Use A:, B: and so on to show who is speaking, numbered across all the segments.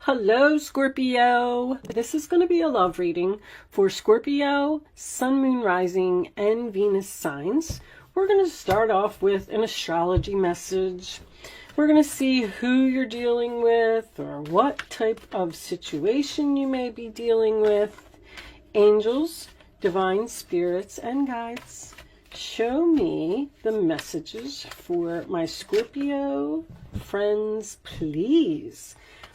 A: Hello, Scorpio. This is going to be a love reading for Scorpio, Sun, Moon, Rising, and Venus signs. We're going to start off with an astrology message. We're going to see who you're dealing with or what type of situation you may be dealing with. Angels, divine spirits, and guides, show me the messages for my Scorpio friends, please.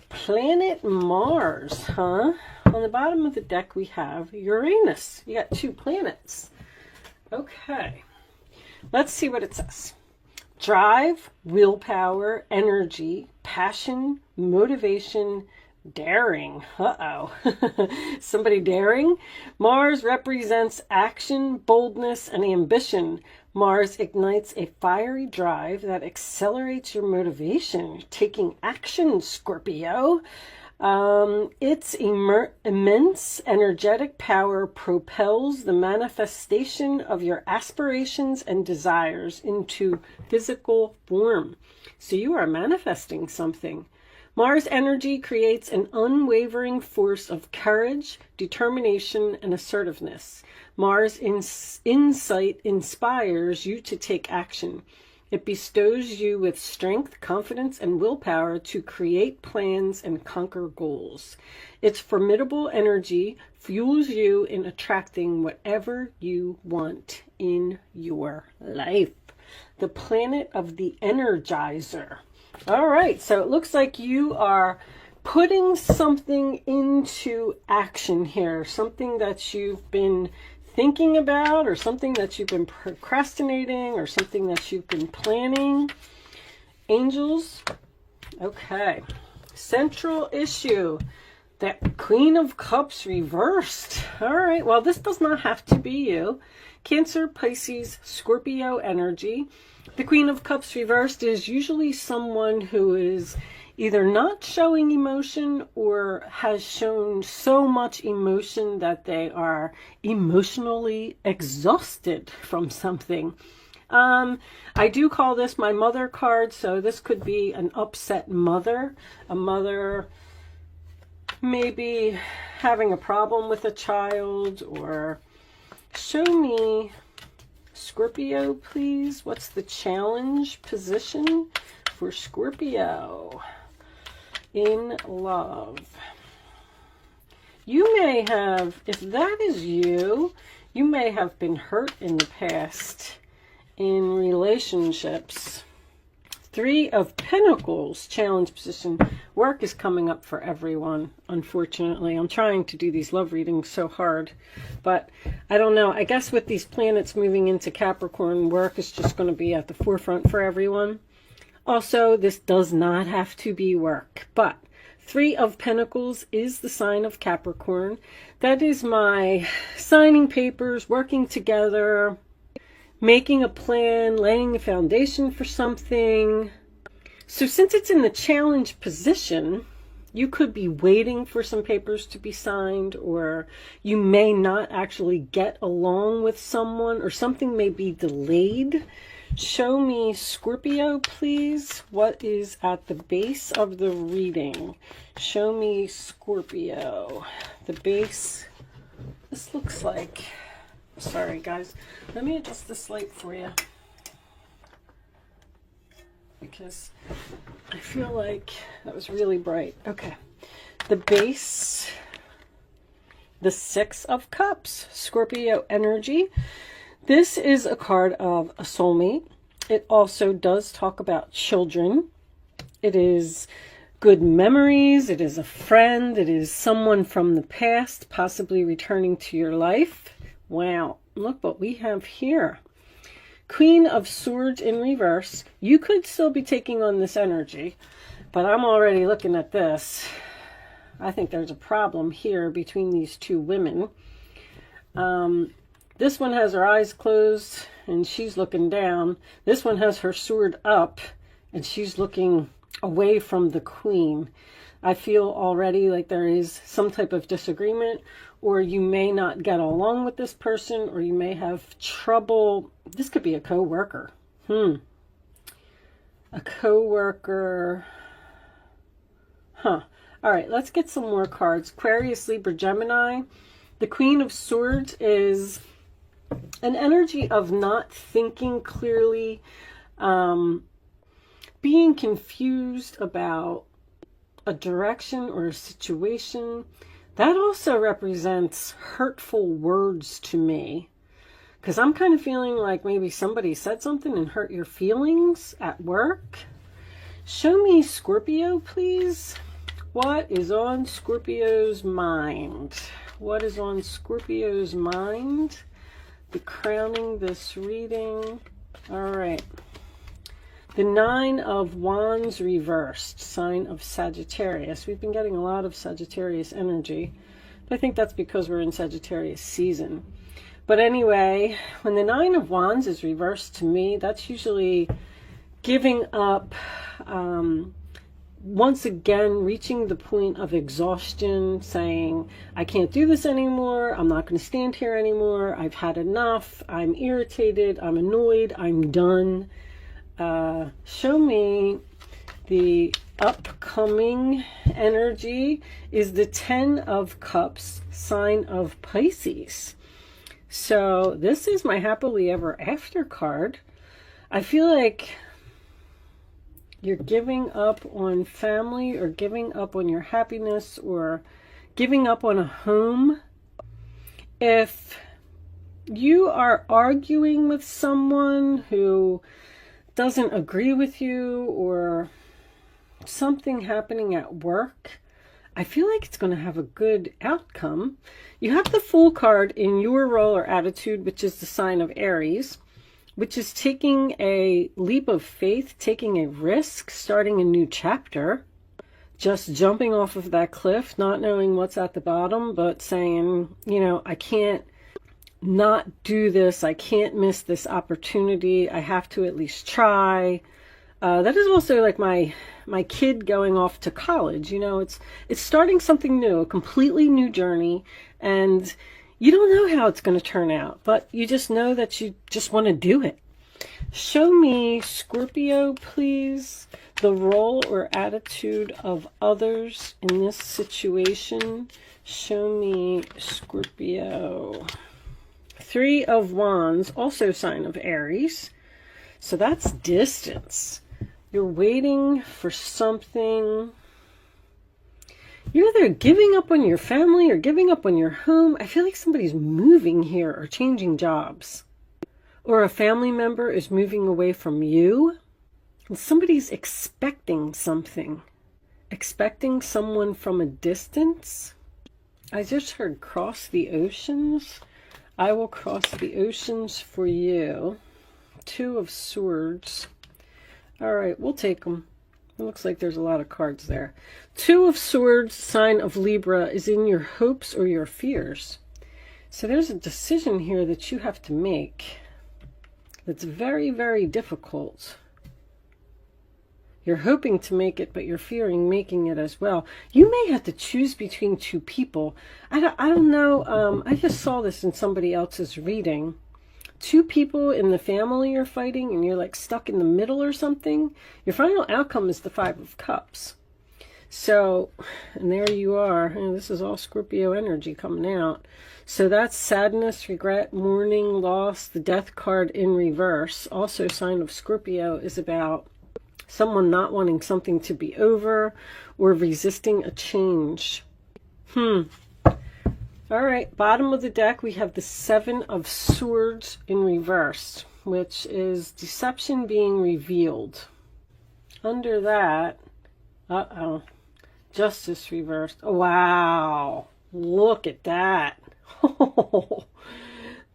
A: Planet Mars, huh? On the bottom of the deck we have Uranus. You got two planets. Okay, let's see what it says. Drive, willpower, energy, passion, motivation, daring. Uh-oh. Somebody daring? Mars represents action, boldness, and ambition. Mars ignites a fiery drive that accelerates your motivation. You're taking action, Scorpio. Its immense energetic power propels the manifestation of your aspirations and desires into physical form. So you are manifesting something. Mars energy creates an unwavering force of courage, determination, and assertiveness. Mars insight inspires you to take action. It bestows you with strength, confidence, and willpower to create plans and conquer goals. Its formidable energy fuels you in attracting whatever you want in your life. The planet of the Energizer. All right, so it looks like you are putting something into action here, something that you've been thinking about, or something that you've been procrastinating, or something that you've been planning. Angels, okay. Central issue, the Queen of Cups reversed. All right, well, this does not have to be you. Cancer, Pisces, Scorpio energy. The Queen of Cups reversed is usually someone who is either not showing emotion or has shown so much emotion that they are emotionally exhausted from something. I do call this my mother card, so this could be an upset mother. A mother maybe having a problem with a child, or show me, Scorpio, please. What's the challenge position for Scorpio in love? You may have, if that is you, you may have been hurt in the past in relationships. Three of Pentacles, challenge position. Work is coming up for everyone, unfortunately. I'm trying to do these love readings so hard, but I don't know. I guess with these planets moving into Capricorn, work is just going to be at the forefront for everyone. Also, this does not have to be work, but Three of Pentacles is the sign of Capricorn. That is my signing papers, working together, making a plan, laying a foundation for something. So since it's in the challenge position, you could be waiting for some papers to be signed, or you may not actually get along with someone, or something may be delayed. Show me, Scorpio, please. What is at the base of the reading? Show me, Scorpio. The base. This looks like... Sorry, guys. Let me adjust this light for you, because I feel like that was really bright. Okay. The base, the Six of Cups, Scorpio energy. This is a card of a soulmate. It also does talk about children. It is good memories. It is a friend. It is someone from the past, possibly returning to your life. Wow, look what we have here. Queen of Swords in reverse. You could still be taking on this energy, but I'm already looking at this. I think there's a problem here between these two women. This one has her eyes closed and she's looking down. This one has her sword up and she's looking away from the queen. I feel already like there is some type of disagreement, or you may not get along with this person, or you may have trouble. This could be a co-worker. A co-worker. Huh. All right, let's get some more cards. Aquarius, Libra, Gemini. The Queen of Swords is an energy of not thinking clearly, being confused about a direction or a situation. That also represents hurtful words to me, because I'm kind of feeling like maybe somebody said something and hurt your feelings at work. Show me Scorpio, please. What is on Scorpio's mind? What is on Scorpio's mind? The crowning this reading. All right. The Nine of Wands reversed, sign of Sagittarius. We've been getting a lot of Sagittarius energy. But I think that's because we're in Sagittarius season. But anyway, when the Nine of Wands is reversed, to me, that's usually giving up, once again, reaching the point of exhaustion, saying, I can't do this anymore. I'm not going to stand here anymore. I've had enough. I'm irritated. I'm annoyed. I'm done. Show me the upcoming energy. Is the Ten of Cups, sign of Pisces. So this is my happily ever after card. I feel like you're giving up on family, or giving up on your happiness, or giving up on a home. If you are arguing with someone who doesn't agree with you, or something happening at work, I feel like it's going to have a good outcome. You have the Fool card in your role or attitude, which is the sign of Aries, which is taking a leap of faith, taking a risk, starting a new chapter, just jumping off of that cliff, not knowing what's at the bottom, but saying, you know, I can't not do this. I can't miss this opportunity. I have to at least try. That is also like my kid going off to college. You know, it's starting something new, a completely new journey, and you don't know how it's going to turn out, but you just know that you just want to do it. Show me, Scorpio, please, the role or attitude of others in this situation. Show me, Scorpio. Three of Wands, also sign of Aries. So that's distance. You're waiting for something. You're either giving up on your family or giving up on your home. I feel like somebody's moving here or changing jobs. Or a family member is moving away from you. And somebody's expecting something. Expecting someone from a distance. I just heard cross the oceans. I will cross the oceans for you. Two of Swords. All right, we'll take them. It looks like there's a lot of cards there. Two of Swords, sign of Libra, is in your hopes or your fears. So there's a decision here that you have to make that's very, very difficult. You're hoping to make it, but you're fearing making it as well. You may have to choose between two people. I don't know. I just saw this in somebody else's reading. Two people in the family are fighting, and you're like stuck in the middle or something. Your final outcome is the Five of Cups. So, and there you are. And this is all Scorpio energy coming out. So that's sadness, regret, mourning, loss. The Death card in reverse, also sign of Scorpio, is about someone not wanting something to be over or resisting a change. All right, bottom of the deck, we have the Seven of Swords in reverse, which is deception being revealed. Under that, Justice reversed. Oh, wow, look at that.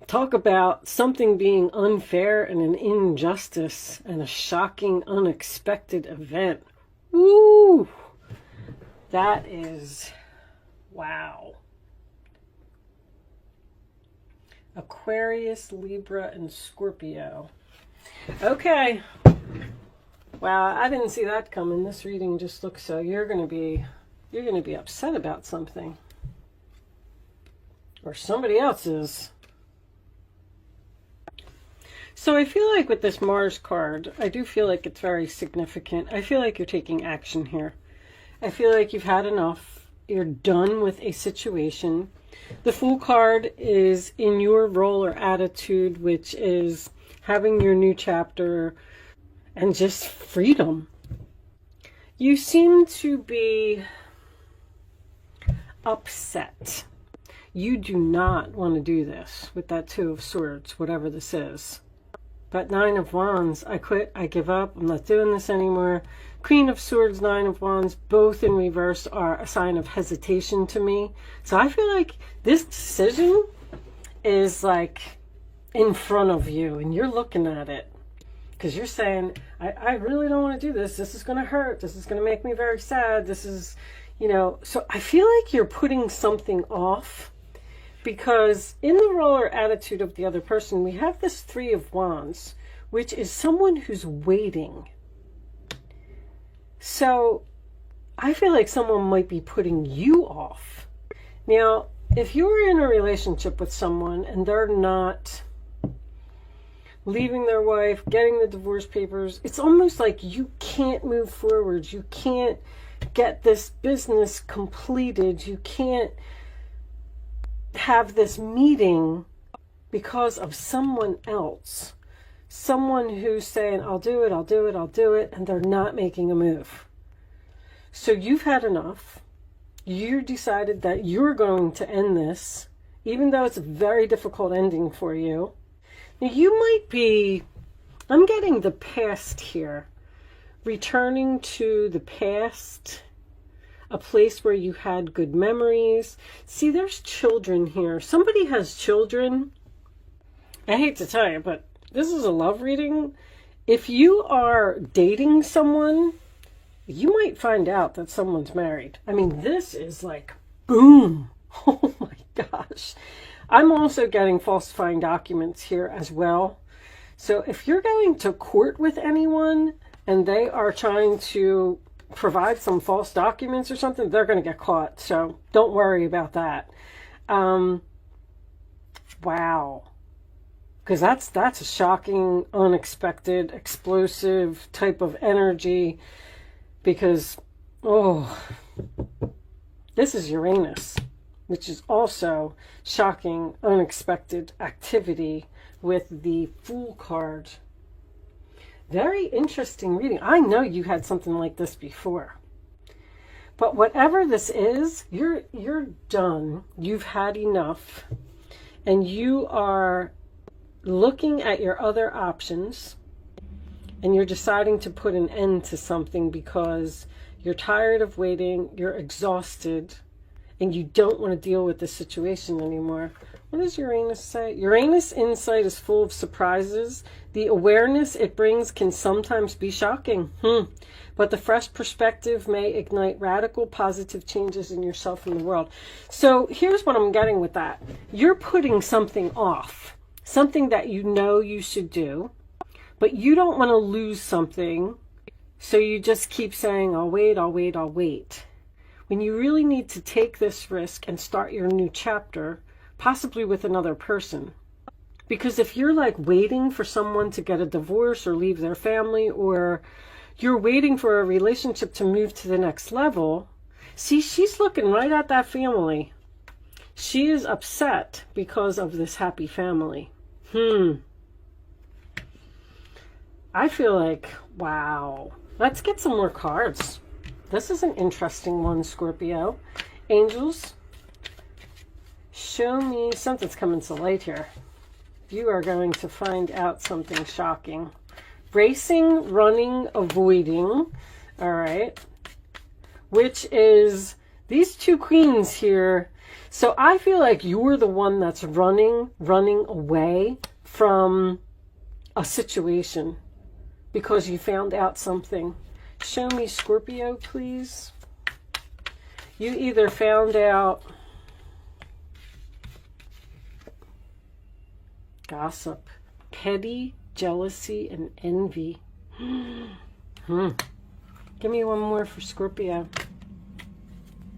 A: Talk about something being unfair and an injustice and a shocking, unexpected event. Woo! That is, wow. Aquarius, Libra, and Scorpio. Okay. Wow, I didn't see that coming. This reading just looks so you're going to be upset about something. Or somebody else is. So I feel like with this Mars card, I do feel like it's very significant. I feel like you're taking action here. I feel like you've had enough. You're done with a situation. The Fool card is in your role or attitude, which is having your new chapter and just freedom. You seem to be upset. You do not want to do this with that Two of Swords, whatever this is. But Nine of Wands, I quit, I give up, I'm not doing this anymore. Queen of Swords, Nine of Wands, both in reverse are a sign of hesitation to me. So I feel like this decision is like in front of you and you're looking at it. Because you're saying, I really don't want to do this. This is going to hurt. This is going to make me very sad. This is, you know, so I feel like you're putting something off. Because in the role or attitude of the other person, we have this Three of Wands, which is someone who's waiting. So I feel like someone might be putting you off. Now, if you're in a relationship with someone and they're not leaving their wife, getting the divorce papers, it's almost like you can't move forward. You can't get this business completed. You can't have this meeting because of someone else. Someone who's saying, I'll do it, I'll do it, I'll do it, and they're not making a move. So you've had enough. You decided that you're going to end this, even though it's a very difficult ending for you. Now you might be, I'm getting the past here, returning to the past, a place where you had good memories. See, there's children here. Somebody has children. I hate to tell you, but this is a love reading. If you are dating someone, you might find out that someone's married. I mean, this is like, boom. Oh my gosh. I'm also getting falsifying documents here as well. So if you're going to court with anyone and they are trying to provide some false documents or something, they're going to get caught. So don't worry about that. Wow. Because that's a shocking, unexpected, explosive type of energy. Because, oh, this is Uranus, which is also shocking, unexpected activity with the Fool card. Very interesting reading. I know you had something like this before. But whatever this is, you're done. You've had enough. And you are looking at your other options. And you're deciding to put an end to something because you're tired of waiting. You're exhausted. And you don't want to deal with the situation anymore. What does Uranus say? Uranus insight is full of surprises. The awareness it brings can sometimes be shocking. But the fresh perspective may ignite radical positive changes in yourself and the world. So here's what I'm getting with that. You're putting something off. Something that you know you should do. But you don't want to lose something. So you just keep saying, I'll wait, I'll wait, I'll wait. When you really need to take this risk and start your new chapter, possibly with another person. Because if you're like waiting for someone to get a divorce or leave their family, or you're waiting for a relationship to move to the next level, see, she's looking right at that family. She is upset because of this happy family. I feel like, wow. Let's get some more cards. This is an interesting one, Scorpio. Angels, show me something's coming to light here. You are going to find out something shocking. Racing, running, avoiding. All right. Which is these two queens here. So I feel like you're the one that's running away from a situation because you found out something. Show me Scorpio, please. You either found out gossip, petty, jealousy, and envy. Give me one more for Scorpio.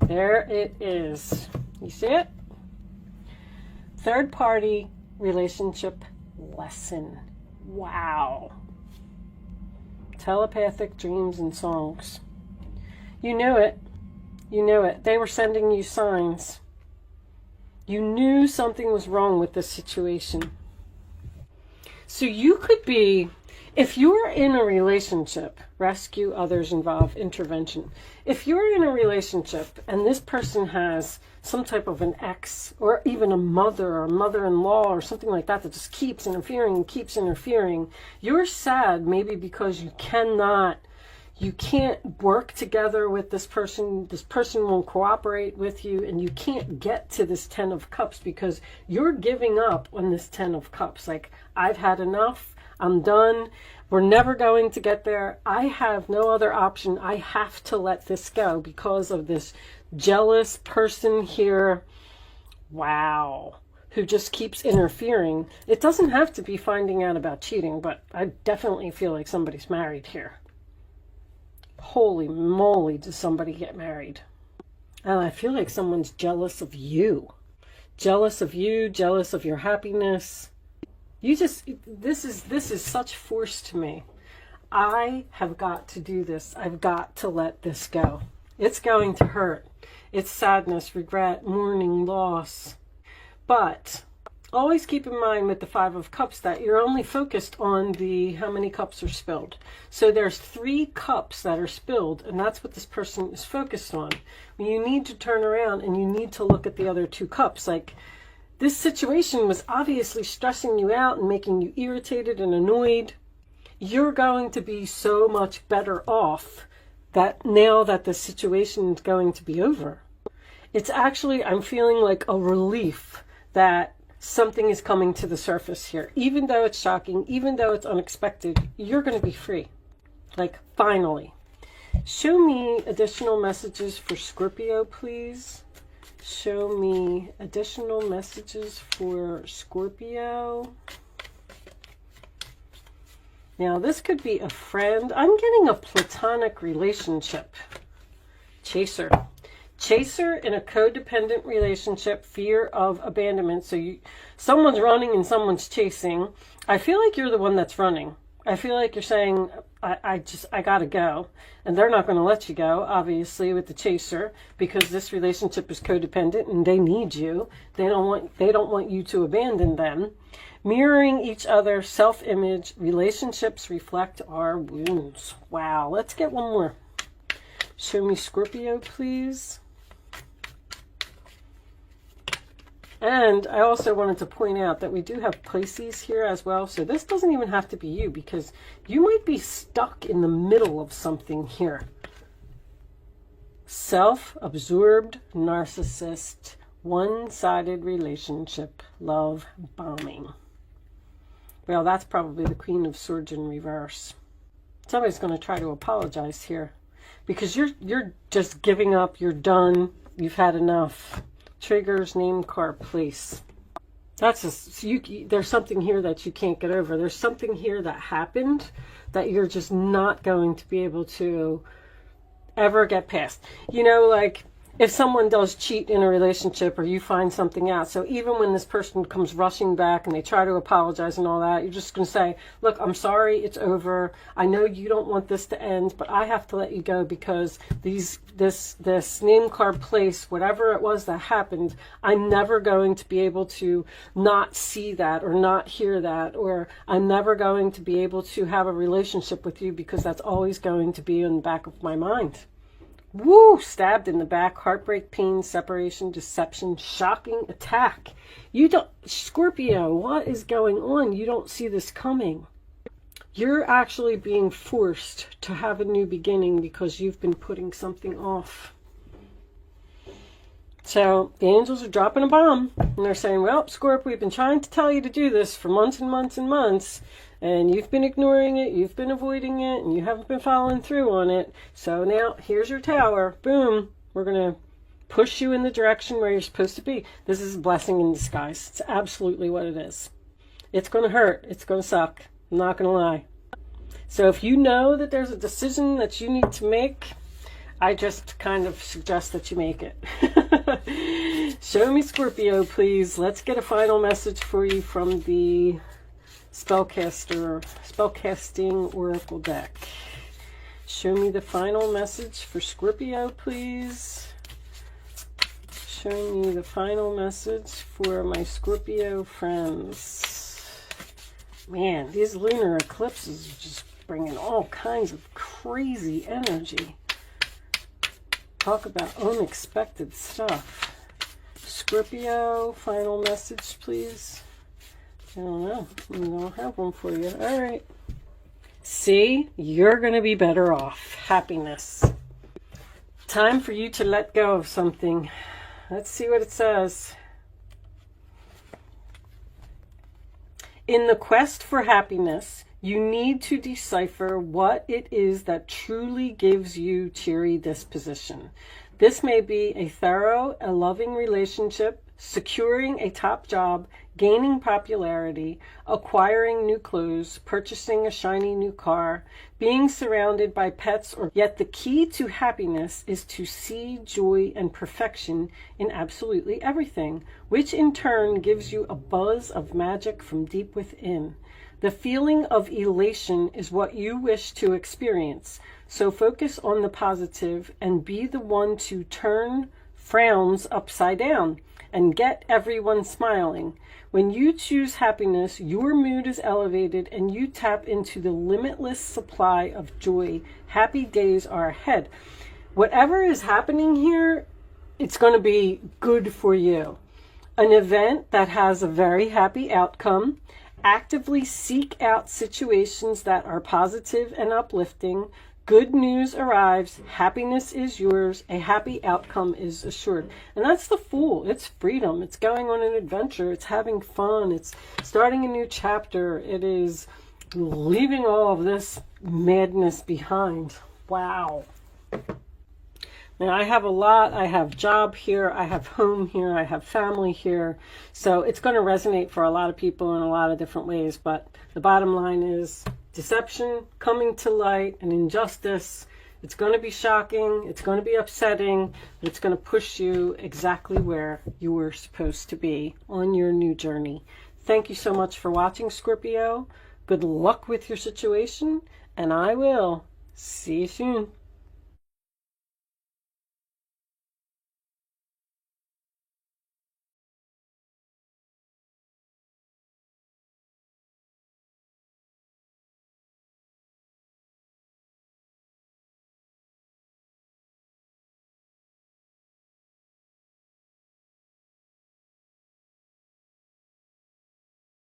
A: There it is. You see it? Third party relationship lesson. Wow. Telepathic dreams and songs. You knew it. You knew it. They were sending you signs. You knew something was wrong with this situation. So you could be, if you're in a relationship, rescue, others involve, intervention. If you're in a relationship and this person has some type of an ex or even a mother or mother-in-law or something like that that just keeps interfering and keeps interfering, you're sad maybe because you can't work together with this person won't cooperate with you, and you can't get to this 10 of Cups because you're giving up on this 10 of Cups. Like, I've had enough, I'm done, we're never going to get there, I have no other option, I have to let this go because of this jealous person here, wow, who just keeps interfering. It doesn't have to be finding out about cheating, but I definitely feel like somebody's married here. Holy moly, does somebody get married? And I feel like someone's jealous of you. Jealous of you, jealous of your happiness. This is such force to me. I have got to do this. I've got to let this go. It's going to hurt. It's sadness, regret, mourning, loss. But always keep in mind with the 5 of Cups that you're only focused on the how many cups are spilled. So there's 3 cups that are spilled, and that's what this person is focused on. You need to turn around and you need to look at the other 2 cups. Like, this situation was obviously stressing you out and making you irritated and annoyed. You're going to be so much better off that now that the situation is going to be over. It's actually, I'm feeling like a relief that something is coming to the surface here. Even though it's shocking, even though it's unexpected, you're going to be free. Like, finally. Show me additional messages for Scorpio, please. Show me additional messages for Scorpio. Now, this could be a friend. I'm getting a platonic relationship. Chaser. Chaser in a codependent relationship, fear of abandonment. So someone's running and someone's chasing. I feel like you're the one that's running. I feel like you're saying, I gotta go. And they're not going to let you go, obviously, with the chaser, because this relationship is codependent and they need you. They don't want you to abandon them. Mirroring each other, self-image, relationships reflect our wounds. Wow, let's get one more. Show me Scorpio, please. And I also wanted to point out that we do have Pisces here as well. So this doesn't even have to be you, because you might be stuck in the middle of something here. Self-absorbed narcissist, one-sided relationship, love bombing. Well, that's probably the Queen of Swords in reverse. Somebody's going to try to apologize here, because you're just giving up, you're done, you've had enough. Triggers, name, card, place. That's just, there's something here that you can't get over. There's something here that happened that you're just not going to be able to ever get past. You know, like, if someone does cheat in a relationship or you find something out, so even when this person comes rushing back and they try to apologize and all that, you're just going to say, look, I'm sorry, it's over. I know you don't want this to end, but I have to let you go because this name, card, place, whatever it was that happened, I'm never going to be able to not see that or not hear that, or I'm never going to be able to have a relationship with you because that's always going to be in the back of my mind. Woo! Stabbed in the back, heartbreak, pain, separation, deception, shocking attack. You don't, Scorpio, what is going on? You don't see this coming. You're actually being forced to have a new beginning because you've been putting something off. So the angels are dropping a bomb and they're saying, well, Scorp, we've been trying to tell you to do this for months and months and months, and you've been ignoring it, you've been avoiding it, and you haven't been following through on it. So now here's your tower. Boom. We're going to push you in the direction where you're supposed to be. This is a blessing in disguise. It's absolutely what it is. It's going to hurt. It's going to suck. I'm not going to lie. So if you know that there's a decision that you need to make, I just kind of suggest that you make it. Show me Scorpio, please. Let's get a final message for you from the spellcasting oracle deck. Show me the final message for Scorpio, please. showing you the final message for my Scorpio friends. Man, these lunar eclipses are just bringing all kinds of crazy energy. Talk about unexpected stuff. Scorpio, final message, please. I don't know. I don't have one for you. All right. See, you're going to be better off. Happiness. Time for you to let go of something. Let's see what it says. In the quest for happiness, you need to decipher what it is that truly gives you cheery disposition. This may be a thorough, a loving relationship, securing a top job, gaining popularity, acquiring new clothes, purchasing a shiny new car, being surrounded by pets, or yet the key to happiness is to see joy and perfection in absolutely everything, which in turn gives you a buzz of magic from deep within. The feeling of elation is what you wish to experience, so focus on the positive and be the one to turn frowns upside down and get everyone smiling. When you choose happiness, your mood is elevated and you tap into the limitless supply of joy. Happy days are ahead. Whatever is happening here, it's going to be good for you. An event that has a very happy outcome. Actively seek out situations that are positive and uplifting. Good news arrives. Happiness is yours. A happy outcome is assured. And that's the Fool. It's freedom. It's going on an adventure. It's having fun. It's starting a new chapter. It is leaving all of this madness behind. Wow. Now, I have a lot. I have job here. I have home here. I have family here. So it's going to resonate for a lot of people in a lot of different ways. But the bottom line is deception coming to light and injustice. It's going to be shocking. It's going to be upsetting. But it's going to push you exactly where you were supposed to be on your new journey. Thank you so much for watching, Scorpio. Good luck with your situation. And I will see you soon.